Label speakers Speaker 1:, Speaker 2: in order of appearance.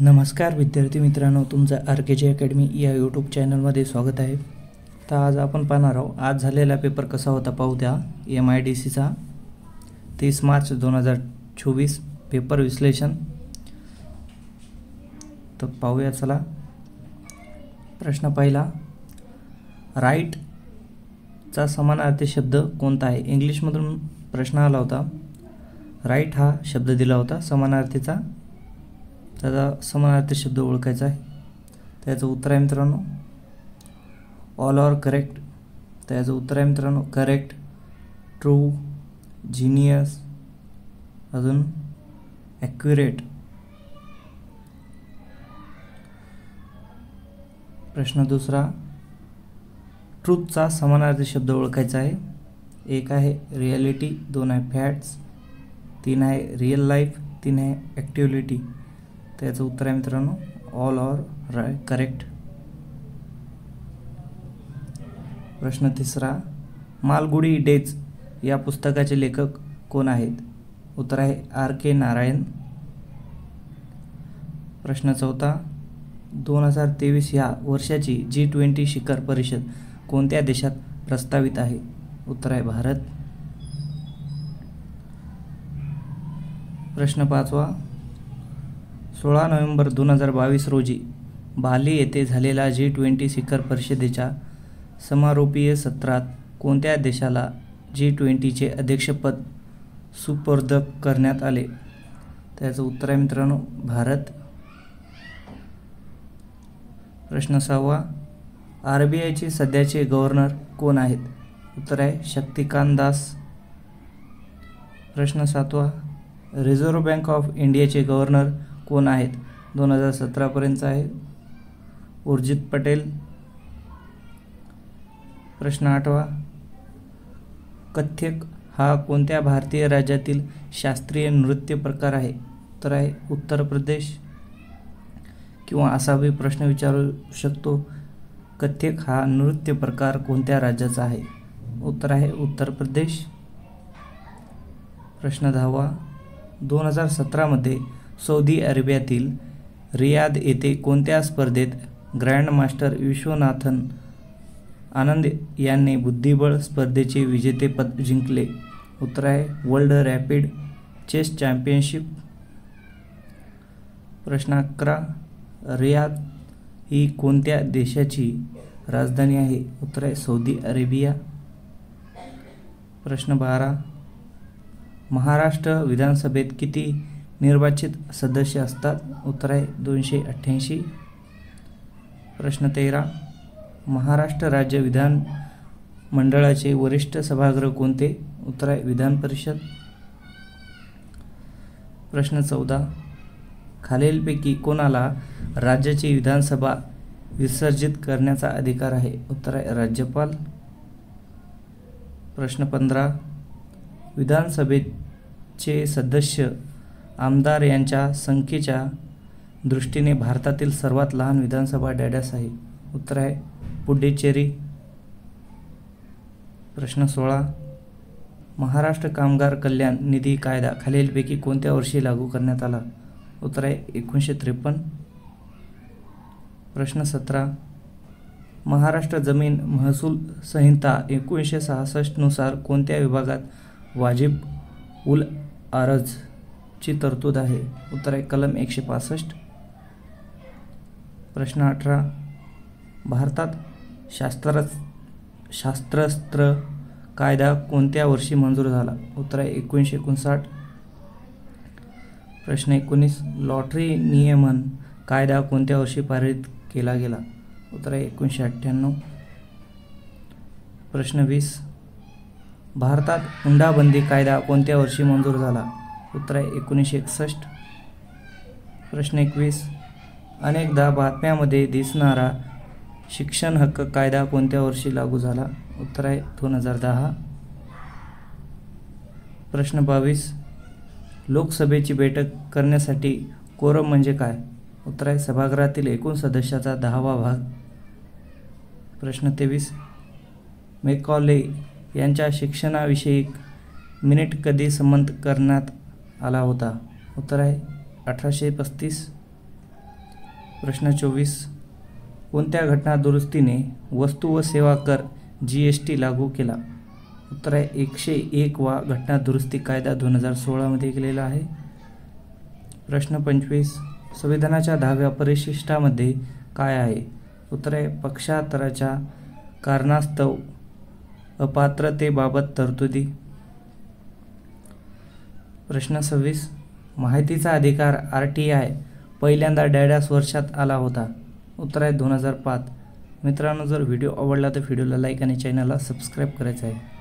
Speaker 1: नमस्कार विद्यार्थी मित्रांनो, तुमचं RKG अकॅडमी या यूट्यूब चॅनलमध्ये स्वागत आहे. तर आज आपण पाहणार आहोत आज झालेला पेपर कसा होता पाहू द्या. MIDCचा 30 मार्च 2024 पेपर विश्लेषण. तर पाहूया चला. प्रश्न पहिला, राईटचा समानार्थी शब्द कोणता आहे? इंग्लिशमधून प्रश्न आला होता. राईट हा शब्द दिला होता समानार्थीचा. त्याचा समानार्थी शब्द ओळखायचा आहे. त्याचं उत्तर आहे मित्रांनो ऑल ऑर करेक्ट. त्याचं उत्तर आहे मित्रांनो करेक्ट, ट्रू, जिनियस, अजून ॲक्युरेट. प्रश्न दुसरा, ट्रूथचा समानार्थी शब्द ओळखायचा आहे. एक आहे रिॲलिटी, दोन आहे फॅक्ट्स, तीन आहे रिअल लाईफ, तीन आहे ॲक्टिव्हिटी. त्याचं उत्तर आहे मित्रांनो ऑल ऑर करेक्ट. प्रश्न तिसरा, मालगुडी डेज या पुस्तकाचे लेखक कोण आहेत? उत्तर आहे RK नारायण. प्रश्न चौथा, 2023 या वर्षाची G20 शिखर परिषद कोणत्या देशात प्रस्तावित आहे? उत्तर आहे भारत. प्रश्न पाचवा, 16 नोव्हेंबर 2022 रोजी बाली येथे झालेल्या G20 शिखर परिषदेच्या समारोपीय सत्रात कोणत्या देशाला G20चे अध्यक्षपद सुपूर्द करण्यात आले? त्याचं उत्तर आहे मित्रांनो भारत. प्रश्न सहावा, RBIचे सध्याचे गव्हर्नर कोण आहेत? उत्तर आहे शक्तिकांत दास. प्रश्न सातवा, रिझर्व्ह बँक ऑफ इंडियाचे गव्हर्नर कोण आहेत? 2017 पर्यंत आहे उर्जित पटेल. प्रश्न आठवा, कथ्थक हा कोणत्या भारतीय राज्यातील शास्त्रीय नृत्य प्रकार आहे? उत्तर आहे उत्तर प्रदेश. किंवा असा भी प्रश्न विचारू शकतो, कथ्थक हा नृत्य प्रकार कोणत्या राज्याचा आहे? उत्तर आहे उत्तर प्रदेश. प्रश्न 10वा, 2017 मध्ये सौदी अरेबियातील रियाद येथे कोणत्या स्पर्धेत ग्रँड मास्टर विश्वनाथन आनंद यांनी बुद्धिबळ स्पर्धेचे विजेतेपद जिंकले? उत्तर आहे वर्ल्ड रॅपिड चेस चॅम्पियनशिप. प्रश्न 11, रियाद ही कोणत्या देशाची राजधानी आहे? उत्तर आहे सौदी अरेबिया. प्रश्न 12, महाराष्ट्र विधानसभेत किती निर्वाचित सदस्य असतात? उत्तर आहे 288. प्रश्न 13, महाराष्ट्र राज्य विधान मंडळाचे वरिष्ठ सभागृह कोणते? उत्तर आहे विधान परिषद. प्रश्न 14, खालीलपैकी कोणाला राज्याची विधानसभा विसर्जित करण्याचा अधिकार आहे? उत्तर आहे राज्यपाल. प्रश्न 15, विधानसभेचे सदस्य आमदार यांच्या संख्येच्या दृष्टीने भारतातील सर्वात लहान विधानसभा डॅडॅस आहे? उत्तर आहे पुडुचेरी. प्रश्न 16, महाराष्ट्र कामगार कल्याण निधी कायदा खालीलपैकी कोणत्या वर्षी लागू करण्यात आला? उत्तर आहे 1953. प्रश्न 17, महाराष्ट्र जमीन महसूल संहिता 1966 नुसार कोणत्या विभागात वाजिब उल आरज ची तरतूद आहे? उत्तर आहे कलम 165. प्रश्न 18, भारतात शस्त्रास्त्र कायदा कोणत्या वर्षी मंजूर झाला? उत्तर आहे 1959. प्रश्न 19, लॉटरी नियमन कायदा कोणत्या वर्षी पारित केला गेला? उत्तर आहे 1998. प्रश्न 20, भारतात हुंडाबंदी कायदा कोणत्या वर्षी मंजूर झाला? उत्तर आहे 1961. प्रश्न 21, अनेकदा बातम्यांमध्ये दिसणारा शिक्षण हक्क कायदा कोणत्या वर्षी लागू झाला? उत्तर आहे 2010. प्रश्न 22, लोकसभेची बैठक करण्यासाठी कोरम म्हणजे काय? उत्तर आहे सभागृहातील एकूण सदस्याचा 10वा भाग. प्रश्न 23, मेकॉले यांच्या शिक्षणाविषयी मिनिट कधी संमत करण्यात आला होता? उत्तर आहे 1835. प्रश्न 24, कोणत्या घटना दुरुस्तीने वस्तू व सेवा कर GST लागू केला? उत्तर आहे 101 वा घटना दुरुस्ती कायदा 2016 मध्ये केलेला आहे. प्रश्न 25, संविधानाच्या 10व्या परिशिष्टामध्ये काय आहे? उत्तर आहे पक्षांतराच्या कारणास्तव अपात्रतेबाबत तरतुदी. प्रश्न 26, माहितीचा अधिकार RTI पहिल्यांदा डॅडॅस वर्षात आला होता? उत्तर आहे 2005. मित्रांनो, जर व्हिडिओ आवडला तर व्हिडिओला लाईक आणि चॅनलला सबस्क्राईब करायचं आहे.